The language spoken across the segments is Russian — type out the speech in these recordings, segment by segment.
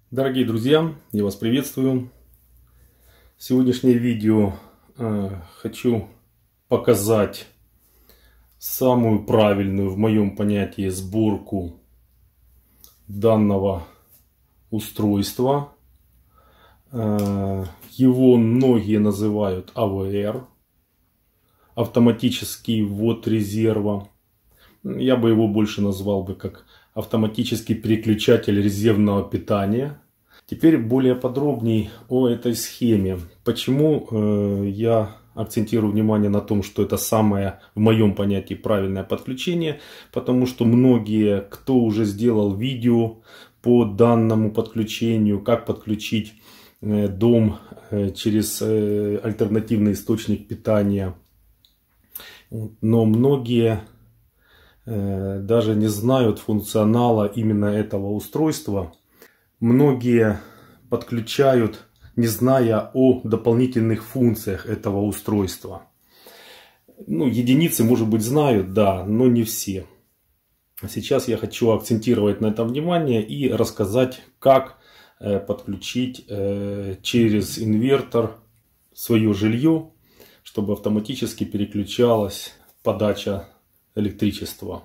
Дорогие друзья, я вас приветствую. Сегодняшнее видео хочу показать самую правильную в моем понятии сборку данного устройства. Его многие называют АВР, автоматический ввод резерва. Я бы его больше назвал бы как автоматический переключатель резервного питания. Теперь более подробней о этой схеме. Почему я акцентирую внимание на том, что это самое, в моем понятии, правильное подключение? Потому что многие, кто уже сделал видео по данному подключению, как подключить дом через альтернативный источник питания. Но многие даже не знают функционала именно этого устройства. Многие подключают, не зная о дополнительных функциях этого устройства. Единицы, может быть, знают, да, но не все. Сейчас я хочу акцентировать на этом внимание и рассказать, как подключить через инвертор свое жилье, чтобы автоматически переключалась подача электричества.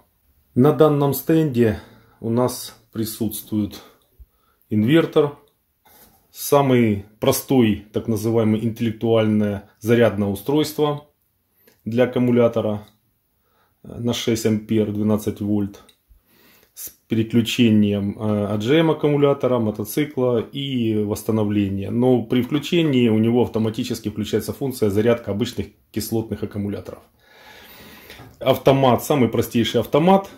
На данном стенде у нас присутствует инвертор, самый простой, так называемый интеллектуальное зарядное устройство для аккумулятора на 6 ампер 12 вольт с переключением AGM аккумулятора, мотоцикла и восстановления. Но при включении у него автоматически включается функция зарядка обычных кислотных аккумуляторов. Автомат, самый простейший автомат,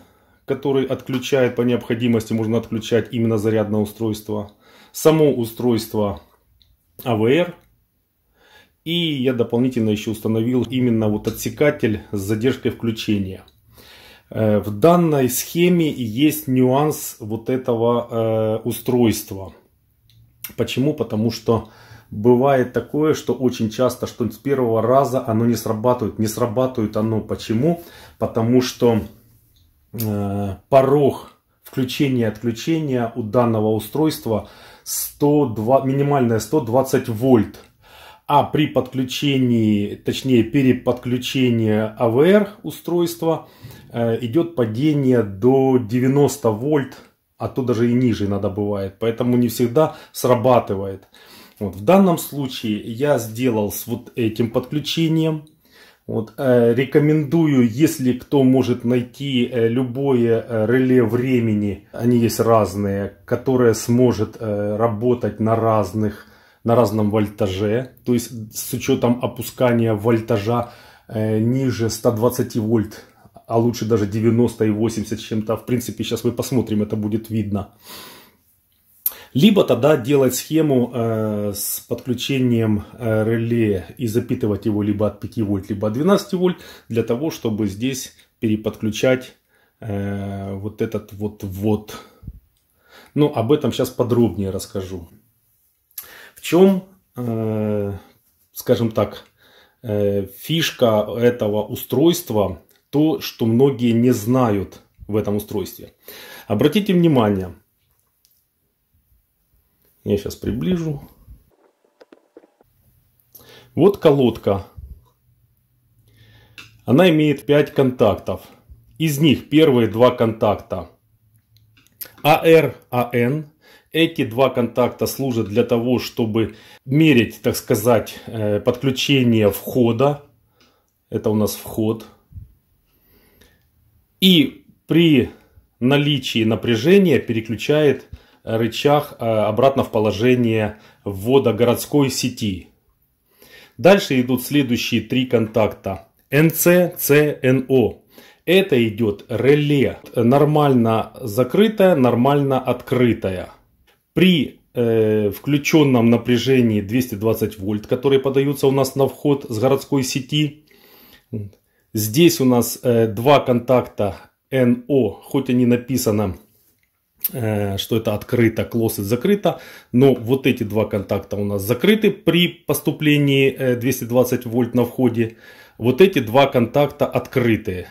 который отключает по необходимости, можно отключать именно зарядное устройство. Само устройство АВР. И я дополнительно еще установил именно отсекатель с задержкой включения. В данной схеме есть нюанс этого устройства. Почему? Потому что бывает такое, что очень часто, что с первого раза оно не срабатывает. Не срабатывает оно почему? Потому что порог включения-отключения у данного устройства минимальная 120 вольт. А при подключении, точнее переподключении АВР устройства идет падение до 90 вольт, а то даже и ниже иногда бывает. Поэтому не всегда срабатывает. В данном случае я сделал с этим подключением. Рекомендую, если кто может найти любое реле времени, они есть разные, которое сможет работать на разном вольтаже, то есть с учетом опускания вольтажа ниже 120 вольт, а лучше даже 90 и 80 с чем-то. В принципе, сейчас мы посмотрим, это будет видно. Либо тогда делать схему с подключением реле и запитывать его либо от 5 вольт, либо от 12 вольт, для того, чтобы здесь переподключать этот ввод. Об этом сейчас подробнее расскажу. В чем, скажем так, фишка этого устройства, то, что многие не знают в этом устройстве. Обратите внимание. Я сейчас приближу. Вот колодка. Она имеет 5 контактов. Из них первые 2 контакта AR, AN. Эти 2 контакта служат для того, чтобы мерить, так сказать, подключение входа. Это у нас вход. И при наличии напряжения переключает рычаг обратно в положение ввода городской сети. Дальше идут следующие 3 контакта NC, C, NO. Это идет реле нормально закрытое, нормально открытое. При включенном напряжении 220 вольт, которые подаются у нас на вход с городской сети. Здесь у нас 2 контакта NO, хоть они написано, что это открыто, closed закрыто, но вот эти 2 контакта у нас закрыты при поступлении 220 вольт на входе. Вот эти 2 контакта открытые.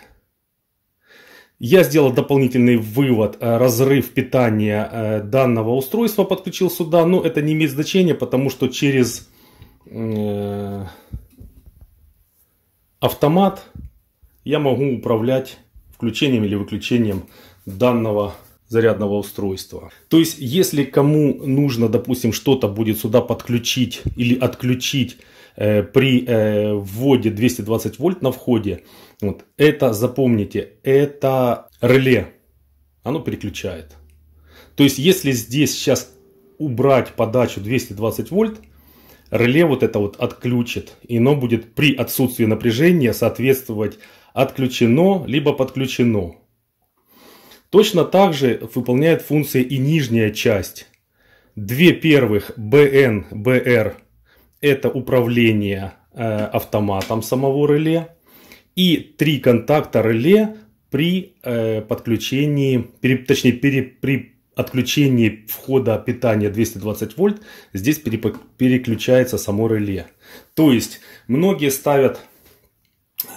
Я сделал дополнительный вывод, разрыв питания данного устройства подключил сюда, но это не имеет значения, потому что через автомат я могу управлять включением или выключением данного зарядного устройства. То есть, если кому нужно, допустим, что-то будет сюда подключить или отключить при вводе 220 вольт на входе, вот, это запомните, это реле, оно переключает. То есть, если здесь сейчас убрать подачу 220 вольт, реле вот это вот отключит, и оно будет при отсутствии напряжения соответствовать отключено либо подключено. Точно так же выполняет функции и нижняя часть. Две первых BN, BR это управление автоматом самого реле. И 3 контакта реле при подключении, при отключении входа питания 220 вольт. Здесь переключается само реле. То есть многие ставят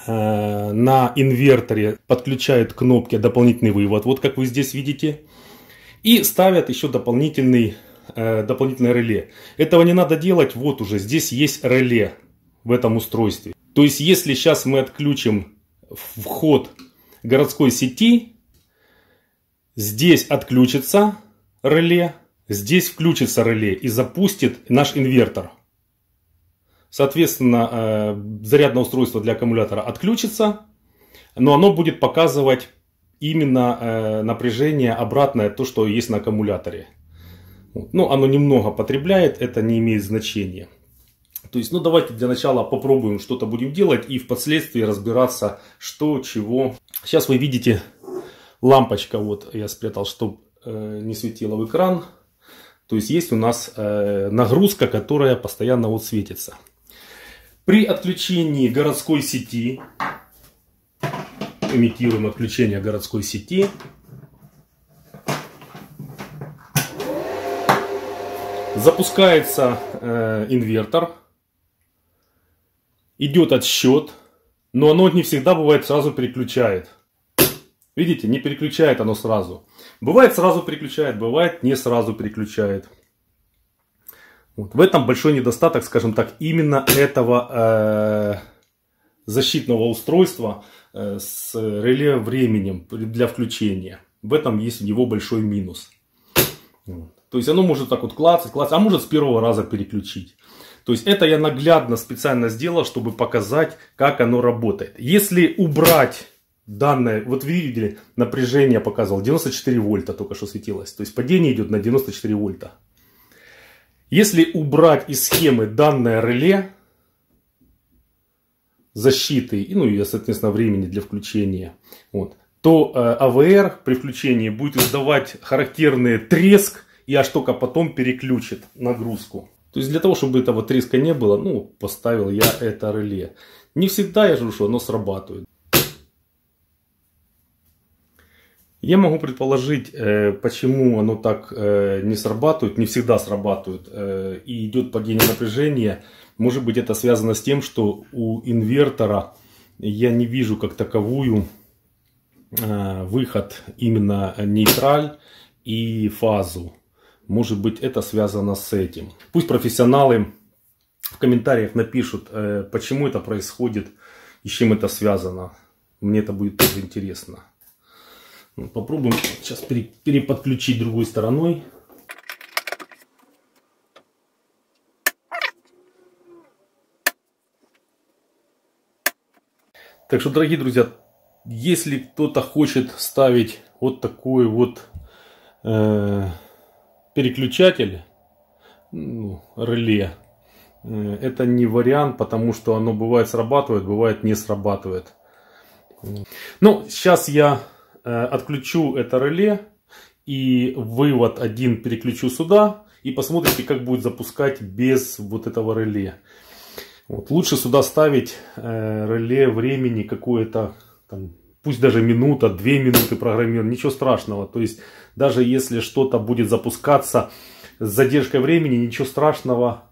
на инверторе, подключают кнопки дополнительный вывод, вот как вы здесь видите, и ставят еще дополнительное реле. Этого не надо делать, вот уже здесь есть реле в этом устройстве. То есть если сейчас мы отключим вход городской сети, здесь отключится реле, здесь включится реле и запустит наш инвертор. Соответственно, зарядное устройство для аккумулятора отключится, но оно будет показывать именно напряжение обратное, то, что есть на аккумуляторе. Ну, оно немного потребляет, это не имеет значения. То есть, ну, давайте для начала попробуем что-то будем делать и впоследствии разбираться, что, чего. Сейчас вы видите лампочка, вот я спрятал, чтобы не светила в экран. То есть, есть у нас нагрузка, которая постоянно вот светится. При отключении городской сети, имитируем отключение городской сети, запускается инвертор, идет отсчет, но оно не всегда бывает сразу переключает. Видите, не переключает оно сразу. Бывает сразу переключает, бывает не сразу переключает. Вот. В этом большой недостаток, скажем так, именно этого защитного устройства с реле временем для включения. В этом есть его большой минус. Вот. То есть оно может так вот клацать, а может с первого раза переключить. То есть это я наглядно специально сделал, чтобы показать, как оно работает. Если убрать данное, вот вы видели, напряжение показывал, 94 вольта только что светилось. То есть падение идет на 94 вольта. Если убрать из схемы данное реле защиты, ну и, соответственно, времени для включения, вот, то АВР при включении будет издавать характерный треск и аж только потом переключит нагрузку. То есть для того, чтобы этого треска не было, ну, поставил я это реле. Не всегда я же, что оно срабатывает. Я могу предположить, почему оно так не срабатывает, не всегда срабатывает и идет падение напряжения. Может быть, это связано с тем, что у инвертора я не вижу как таковую выход именно нейтраль и фазу. Может быть, это связано с этим. Пусть профессионалы в комментариях напишут, почему это происходит и с чем это связано. Мне это будет тоже интересно. Попробуем сейчас переподключить другой стороной. Так что, дорогие друзья, если кто-то хочет ставить вот такой вот переключатель, реле, это не вариант, потому что оно бывает срабатывает, бывает не срабатывает. Ну, сейчас я отключу это реле и вывод один переключу сюда. И посмотрите, как будет запускать без вот этого реле. Вот. Лучше сюда ставить реле времени какое-то, пусть даже минута, 2 минуты программирования. Ничего страшного. То есть даже если что-то будет запускаться с задержкой времени, ничего страшного.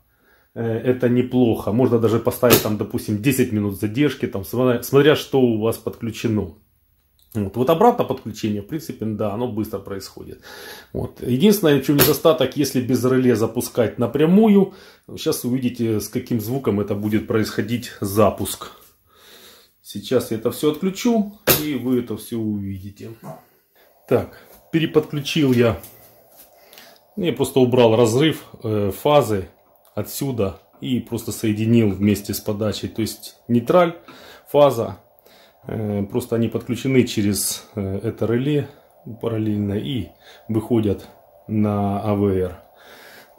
Это неплохо. Можно даже поставить там, допустим, 10 минут задержки, там, смотря что у вас подключено. Вот обратно подключение, в принципе, да, оно быстро происходит. Вот. Единственное, в чем недостаток, если без реле запускать напрямую, сейчас увидите, с каким звуком это будет происходить запуск. Сейчас я это все отключу, и вы это все увидите. Так, переподключил я просто убрал разрыв фазы отсюда и просто соединил вместе с подачей. То есть нейтраль, фаза. Просто они подключены через это реле параллельно и выходят на AVR.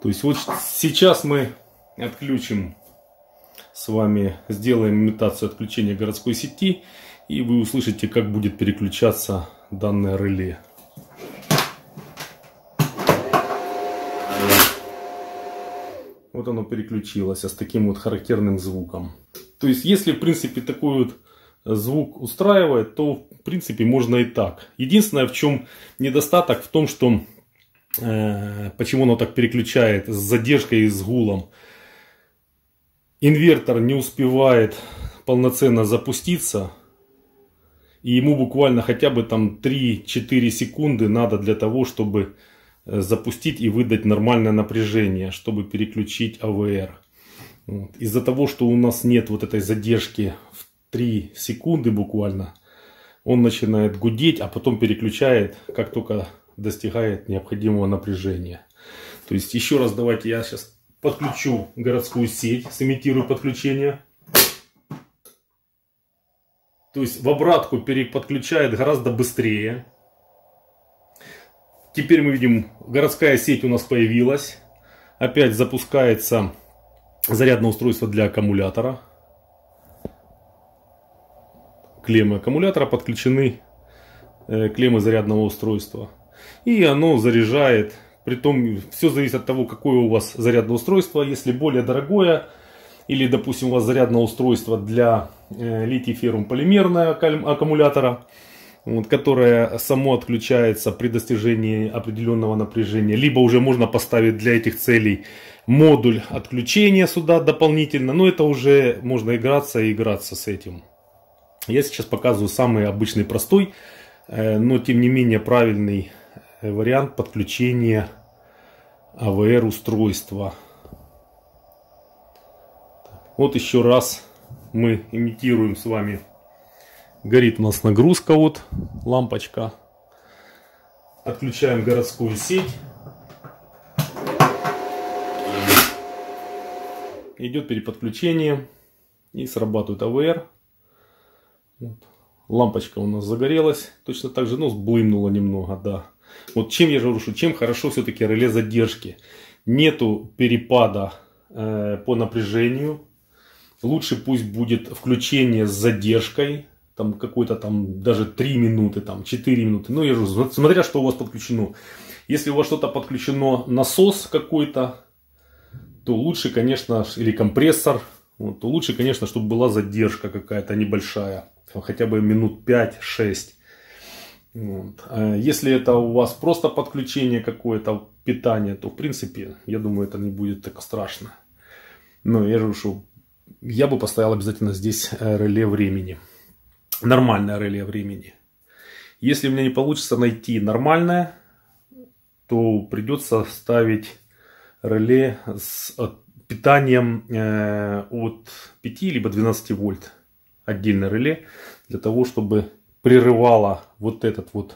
То есть вот сейчас мы отключим с вами, сделаем имитацию отключения городской сети, и вы услышите, как будет переключаться данное реле. Вот оно переключилось с таким вот характерным звуком. То есть если в принципе такой вот звук устраивает, то в принципе можно и так. Единственное, в чем недостаток, в том, что почему оно так переключает с задержкой и с гулом. Инвертор не успевает полноценно запуститься, и ему буквально хотя бы там 3-4 секунды надо для того, чтобы запустить и выдать нормальное напряжение, чтобы переключить AVR. Вот. Из-за того, что у нас нет вот этой задержки в 3 секунды буквально, он начинает гудеть, а потом переключает, как только достигает необходимого напряжения. То есть еще раз давайте я сейчас подключу городскую сеть, сымитирую подключение. То есть в обратку переподключает гораздо быстрее. Теперь мы видим, городская сеть у нас появилась. Опять запускается зарядное устройство для аккумулятора. Клеммы аккумулятора подключены, клеммы зарядного устройства. И оно заряжает. Притом все зависит от того, какое у вас зарядное устройство. Если более дорогое, или допустим у вас зарядное устройство для литий-феррум полимерного аккумулятора, вот, которое само отключается при достижении определенного напряжения. Либо уже можно поставить для этих целей модуль отключения сюда дополнительно. Но это уже можно играться и играться с этим. Я сейчас показываю самый обычный, простой, но тем не менее правильный вариант подключения AVR устройства. Вот еще раз мы имитируем с вами. Горит у нас нагрузка, вот лампочка. Отключаем городскую сеть. Идет переподключение и срабатывает AVR. Вот. Лампочка у нас загорелась, точно так же, но сблымнула немного, да. Вот чем я же говорю, чем хорошо все-таки реле задержки. Нету перепада по напряжению. Лучше пусть будет включение с задержкой. Там какой-то там даже 3 минуты, там 4 минуты. Ну, я же говорю, смотря что у вас подключено. Если у вас что-то подключено, насос какой-то, то лучше, конечно, или компрессор, вот, то лучше, конечно, чтобы была задержка какая-то небольшая. Хотя бы минут 5-6. Вот. Если это у вас просто подключение какое-то, питание, то в принципе, я думаю, это не будет так страшно. Но я же говорю, что я бы поставил обязательно здесь реле времени. Нормальное реле времени. Если у меня не получится найти нормальное, то придется ставить реле с питанием от 5 либо 12 вольт. Отдельное реле для того, чтобы прерывало вот этот вот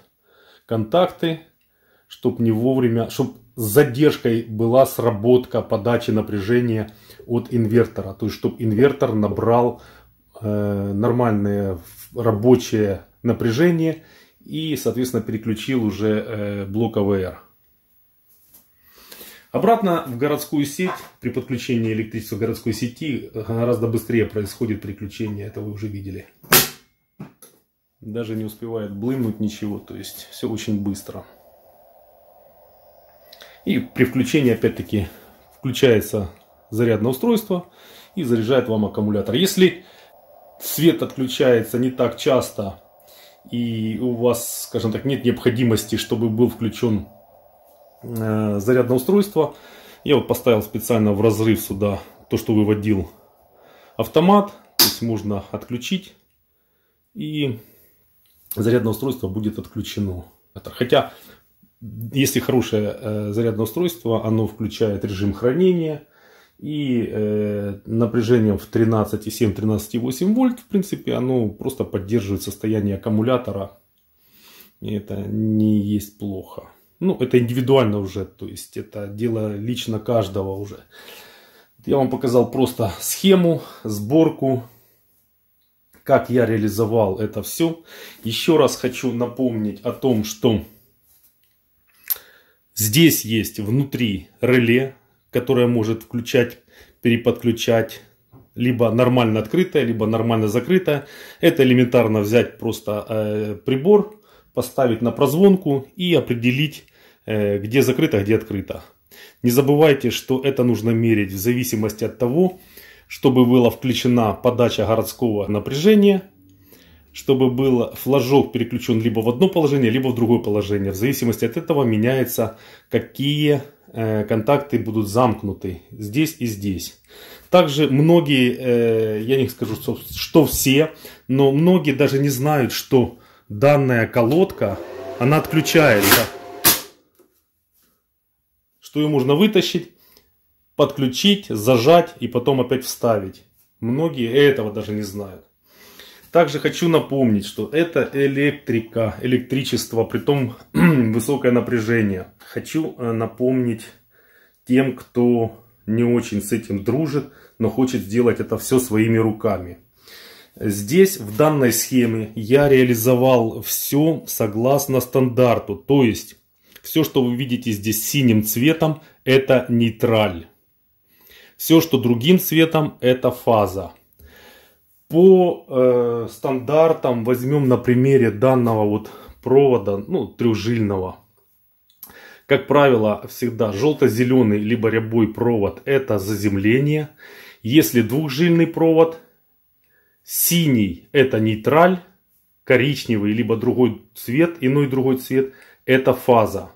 контакты, чтобы не вовремя, чтобы с задержкой была сработка подачи напряжения от инвертора. То есть, чтобы инвертор набрал нормальное рабочее напряжение и, соответственно, переключил уже блок AVR. Обратно в городскую сеть, при подключении электричества к городской сети гораздо быстрее происходит переключение, это вы уже видели. Даже не успевает блымнуть ничего, то есть все очень быстро. И при включении опять-таки включается зарядное устройство и заряжает вам аккумулятор. Если свет отключается не так часто и у вас, скажем так, нет необходимости, чтобы был включен зарядное устройство, я вот поставил специально в разрыв сюда то, что выводил автомат, то есть можно отключить и зарядное устройство будет отключено. Хотя, если хорошее зарядное устройство, оно включает режим хранения. И напряжением в 13,7-13,8 вольт, в принципе, оно просто поддерживает состояние аккумулятора. И это не есть плохо. Ну, это индивидуально уже, то есть это дело лично каждого уже. Я вам показал просто схему, сборку, как я реализовал это все. Еще раз хочу напомнить о том, что здесь есть внутри реле, которое может включать, переподключать, либо нормально открытое, либо нормально закрытое. Это элементарно взять просто прибор, поставить на прозвонку и определить, где закрыто, где открыто. Не забывайте, что это нужно мерить в зависимости от того, чтобы была включена подача городского напряжения, чтобы был флажок переключен либо в одно положение, либо в другое положение. В зависимости от этого меняется, какие контакты будут замкнуты здесь и здесь. Также многие, я не скажу, что все, но многие даже не знают, что данная колодка, она отключается. Что ее можно вытащить, подключить, зажать и потом опять вставить. Многие этого даже не знают. Также хочу напомнить, что это электрика, электричество, притом высокое напряжение. Хочу напомнить тем, кто не очень с этим дружит, но хочет сделать это все своими руками. Здесь, в данной схеме, я реализовал все согласно стандарту. То есть, все, что вы видите здесь синим цветом, это нейтраль. Все, что другим цветом, это фаза. По стандартам возьмем на примере данного вот провода, ну, трехжильного. Как правило, всегда желто-зеленый либо рябой провод это заземление. Если двухжильный провод, синий это нейтраль, коричневый либо другой цвет, иной другой цвет это фаза.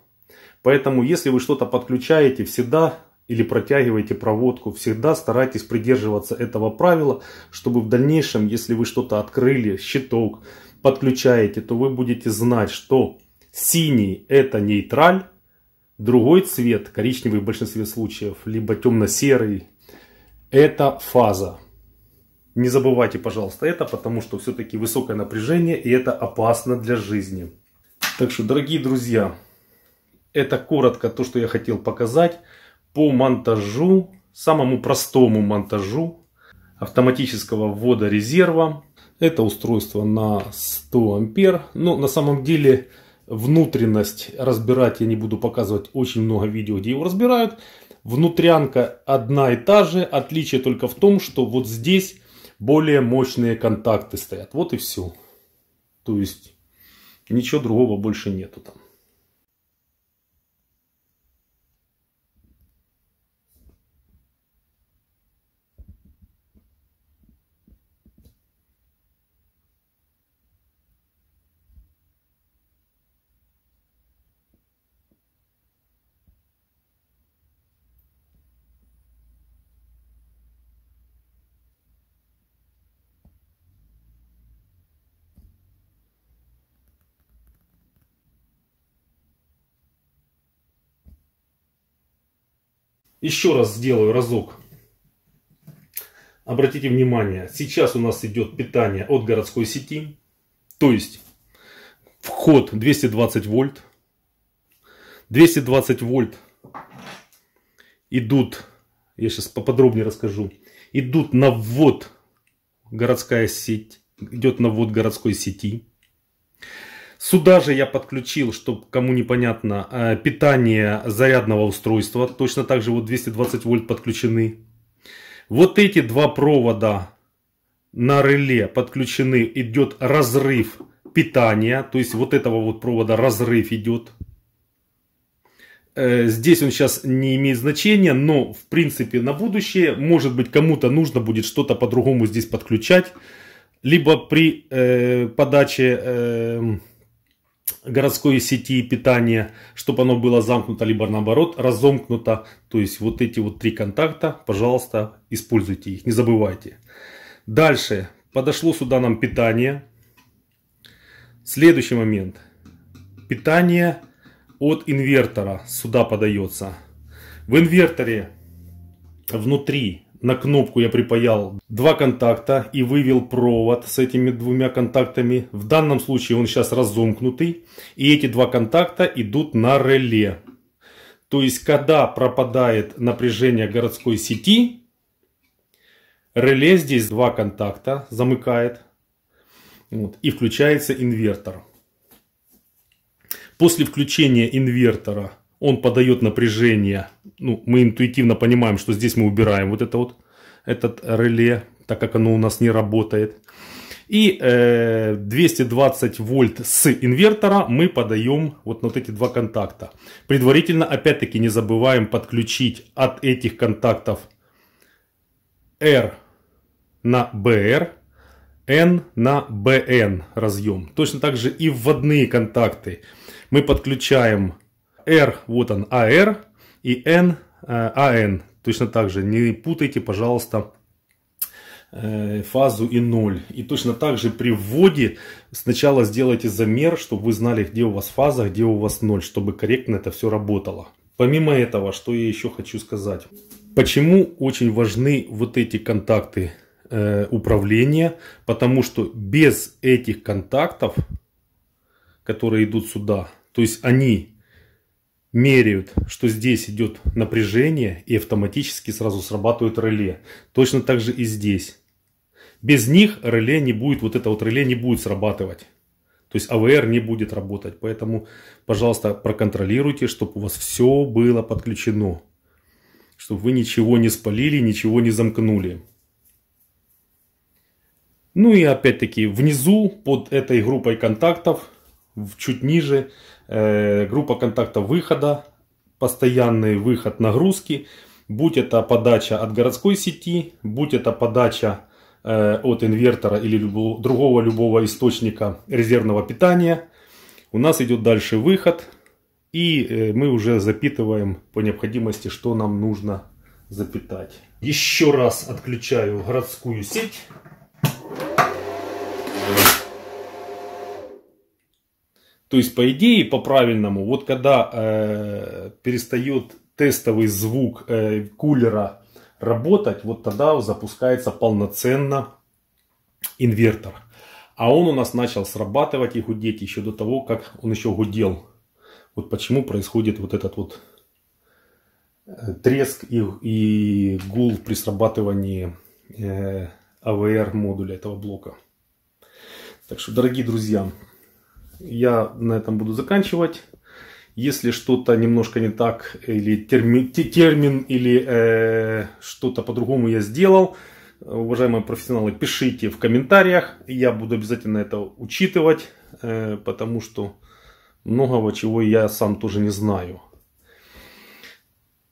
Поэтому если вы что-то подключаете, всегда или протягиваете проводку, всегда старайтесь придерживаться этого правила, чтобы в дальнейшем, если вы что-то открыли, щиток, подключаете, то вы будете знать, что синий это нейтраль, другой цвет, коричневый в большинстве случаев, либо темно-серый, это фаза. Не забывайте, пожалуйста, это, потому что все-таки высокое напряжение и это опасно для жизни. Так что, дорогие друзья, это коротко то, что я хотел показать по монтажу, самому простому монтажу автоматического ввода резерва. Это устройство на 100 ампер. Но на самом деле внутренность разбирать я не буду показывать. Очень много видео, где его разбирают. Внутрянка одна и та же. Отличие только в том, что вот здесь более мощные контакты стоят. Вот и все. То есть ничего другого больше нету там. Еще раз сделаю разок. Обратите внимание, сейчас у нас идет питание от городской сети. То есть вход 220 вольт. 220 вольт идут, я сейчас поподробнее расскажу, идут на ввод городская сеть. Идет на ввод городской сети. Сюда же я подключил, чтобы кому непонятно, питание зарядного устройства. Точно так же вот 220 вольт подключены. Вот эти два провода на реле подключены. Идет разрыв питания. То есть вот этого вот провода разрыв идет. Здесь он сейчас не имеет значения. Но в принципе на будущее, может быть, кому-то нужно будет что-то по-другому здесь подключать. Либо при подаче городской сети питания, чтобы оно было замкнуто, либо наоборот разомкнуто. То есть вот эти вот три контакта, пожалуйста, используйте их, не забывайте. Дальше подошло сюда нам питание. Следующий момент. Питание от инвертора сюда подается. В инверторе внутри на кнопку я припаял два контакта и вывел провод с этими двумя контактами. В данном случае он сейчас разомкнутый. И эти два контакта идут на реле. То есть, когда пропадает напряжение городской сети, реле здесь два контакта замыкает. Вот, и включается инвертор. После включения инвертора он подает напряжение. Ну, мы интуитивно понимаем, что здесь мы убираем вот это вот, этот реле, так как оно у нас не работает. И 220 вольт с инвертора мы подаем вот на вот эти два контакта. Предварительно, опять-таки, не забываем подключить от этих контактов R на BR, N на BN разъем. Точно так же и вводные контакты. Мы подключаем R, вот он, AR, и N, AN. Точно так же, не путайте, пожалуйста, фазу и ноль. И точно так же при вводе сначала сделайте замер, чтобы вы знали, где у вас фаза, где у вас ноль, чтобы корректно это все работало. Помимо этого, что я еще хочу сказать. Почему очень важны вот эти контакты управления? Потому что без этих контактов, которые идут сюда, то есть они меряют, что здесь идет напряжение, и автоматически сразу срабатывает реле. Точно так же и здесь. Без них реле не будет, вот это вот реле не будет срабатывать. То есть АВР не будет работать. Поэтому, пожалуйста, проконтролируйте, чтобы у вас все было подключено. Чтобы вы ничего не спалили, ничего не замкнули. Ну и опять-таки внизу, под этой группой контактов, чуть ниже, группа контактов выхода, постоянный выход нагрузки, будь это подача от городской сети, будь это подача от инвертора или другого любого источника резервного питания. У нас идет дальше выход, и мы уже запитываем по необходимости, что нам нужно запитать. Еще раз отключаю городскую сеть. То есть, по идее, по-правильному, вот когда перестает тестовый звук кулера работать, вот тогда запускается полноценно инвертор. А он у нас начал срабатывать и гудеть еще до того, как он еще гудел. Вот почему происходит вот этот вот треск и гул при срабатывании АВР модуля этого блока. Так что, дорогие друзья, я на этом буду заканчивать. Если что-то немножко не так, или термин, или что-то по-другому я сделал, уважаемые профессионалы, пишите в комментариях. Я буду обязательно это учитывать, потому что многого чего я сам тоже не знаю.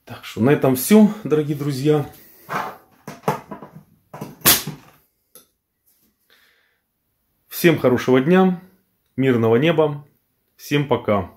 Так что на этом все, дорогие друзья. Всем хорошего дня, мирного неба, всем пока.